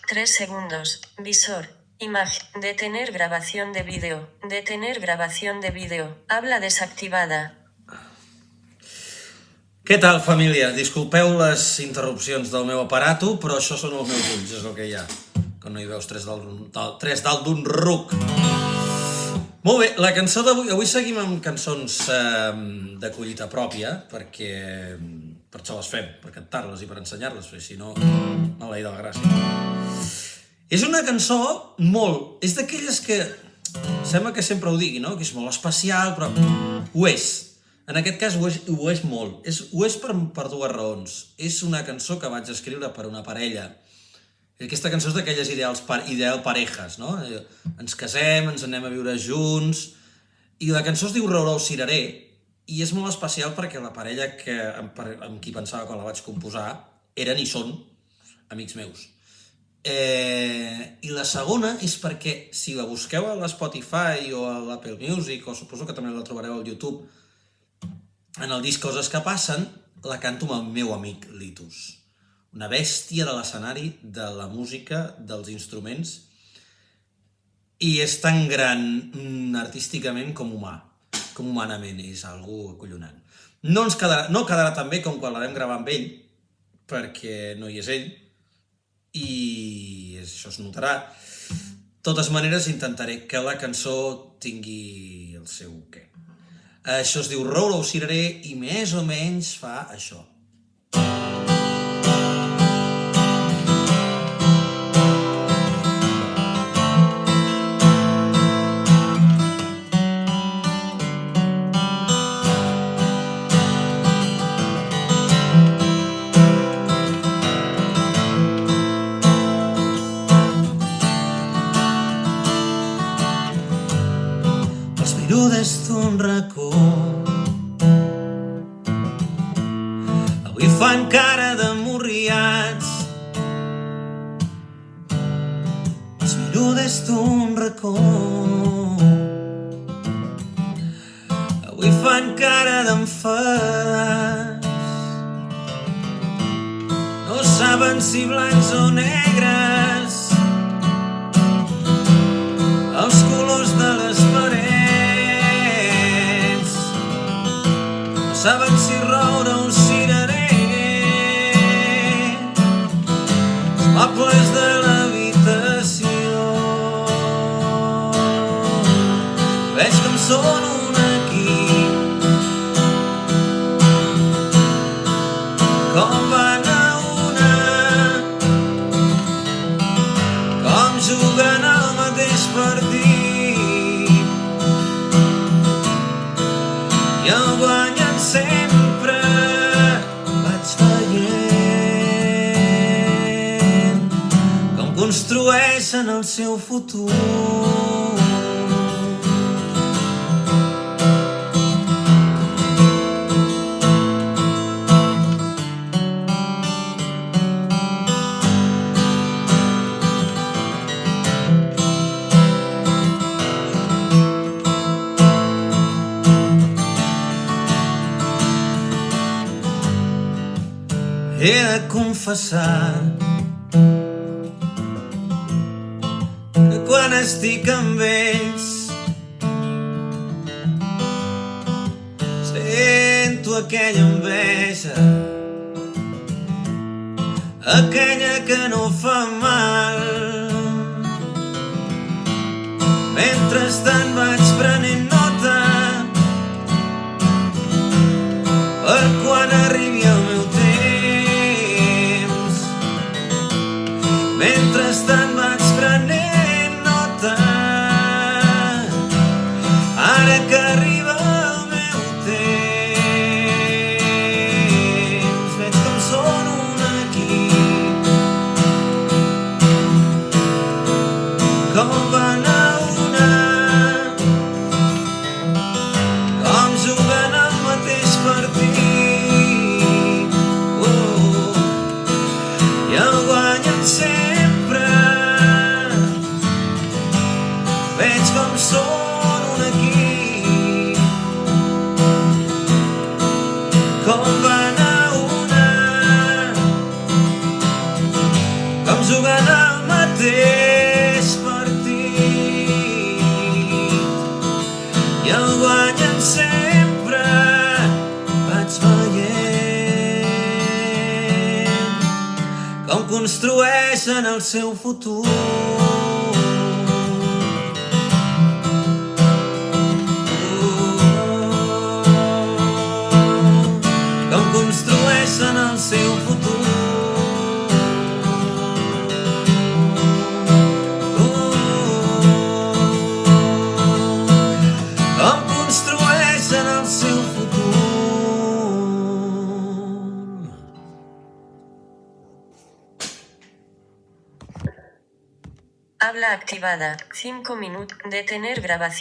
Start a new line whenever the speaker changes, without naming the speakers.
3 segundos. Visor. Imagen. Detener grabación de vídeo. Detener grabación de vídeo. Habla desactivada.
Què tal, família? Disculpeu les interrupcions del meu aparato, però això són els meus ulls, és el que hi ha. Que no hi veus tres dalt d'un ruc. Molt bé, la cançó d'avui... Avui seguim amb cançons de collita pròpia, perquè per això les fem, per cantar-les i per ensenyar-les, perquè si no, maleïda la gràcia. És una cançó molt... És d'aquelles que... Sembla que sempre ho digui, no? Que és molt especial, però ho és. En aquest cas ho és molt. Ho és per dues raons. És una cançó que vaig escriure per una parella. Aquesta cançó és d'aquelles ideal parejas, no? Ens casem, ens anem a viure junts... I la cançó es diu Rorou Cireré, i és molt especial perquè la parella amb qui pensava quan la vaig composar eren i són amics meus. I la segona és perquè si la busqueu a l'Spotify o a l'Apple Music, o suposo que també la trobareu al YouTube, en el disc Coses que passen, la canto amb el meu amic Litus. Una bèstia de l'escenari, de la música, dels instruments, i és tan gran artísticament com humà, com humanament, és algo acollonant. No quedarà tan bé com quan la vam gravar amb ell, perquè no hi és ell, i això es notarà. De totes maneres, intentaré que la cançó tingui el seu què. Això es diu Rorou Cireré i més o menys fa això. Els miro des d'un racó, avui fan cara de morriats. Els miro des d'un racó, avui fan cara d'enfadats. No saben si blancs o negres, els colors de les parets. No saben si roure o cirerer, els mobles de l'habitació. Veig com són un equip, com van a una, com juguen al mateix partit i el guanyen sempre. Vaig veient com construeixen el seu futur. He de confessar que quan estic amb ells sento aquella enveja, aquella que no fa mal. Mentrestant vaig prenent nota per quan arribi el meu temps. Mentrestant vaig prenent nota, ara que arriba el meu temps. Veig com són un equip, com van a una, vas veient com construeixen el seu futur. Com construeixen el seu futur. Com construeixen el seu futur.
Habla activada. 5 minutos. Detener grabación.